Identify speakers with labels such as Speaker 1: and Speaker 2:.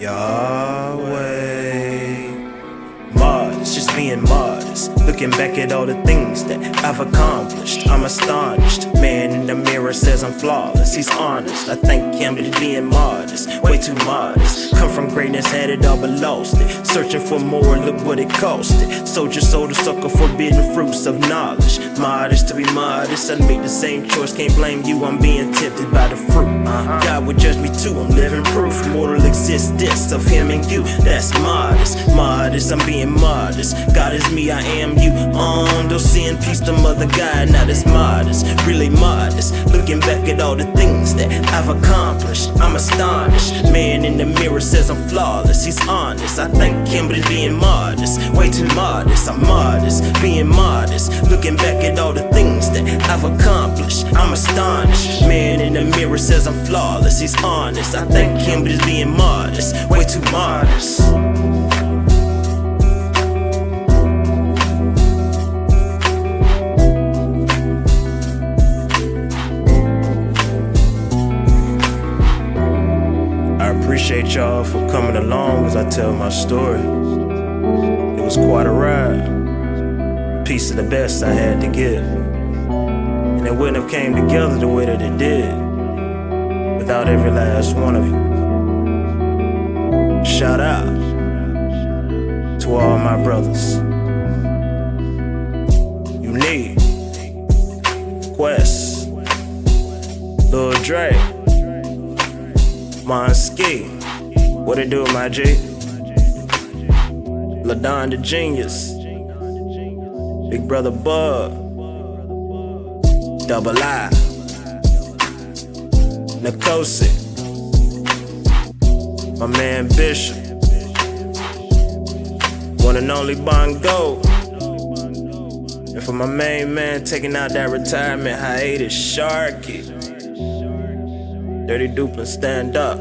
Speaker 1: Yahweh. Modest, just being modest. Looking back at all the things that I've accomplished, I'm astonished. Man in the mirror says I'm flawless, he's honest. I thank him for being modest, way too modest. Come from greatness, had it all but lost it. Searching for more, look what it costed. Soldier sold a sucker, forbidden fruits of knowledge. Modest to be modest, I make the same choice, can't blame you, I'm being tempted by the fruit. God would judge me too, I'm living proof. Mortal existence of him and you, that's modest. Modest, I'm being modest. God is me, I am you. Don't sin, peace to mother God, not as modest, really modest. Looking back at all the things that I've accomplished, I'm astonished. Man in the mirror says I'm flawless, he's honest. I thank him for being modest, way too modest. I'm modest, being modest. Looking back at all the things that I've accomplished, I'm astonished. Man in the mirror says I'm flawless, he's honest. I thank him for being modest, way too modest. I appreciate y'all for coming along as I tell my story. It was quite a ride, a piece of the best I had to give, and it wouldn't have came together the way that it did without every last one of you. Shout out to all my brothers. Unique, Quest, Lil Dre, Monski, what it do, my G? LaDon the Genius, Big Brother Bug, Double I, Nikosi, my man Bishop, one and only Bongo, and for my main man taking out that retirement hiatus, Sharky. Dirty Duplin, stand up.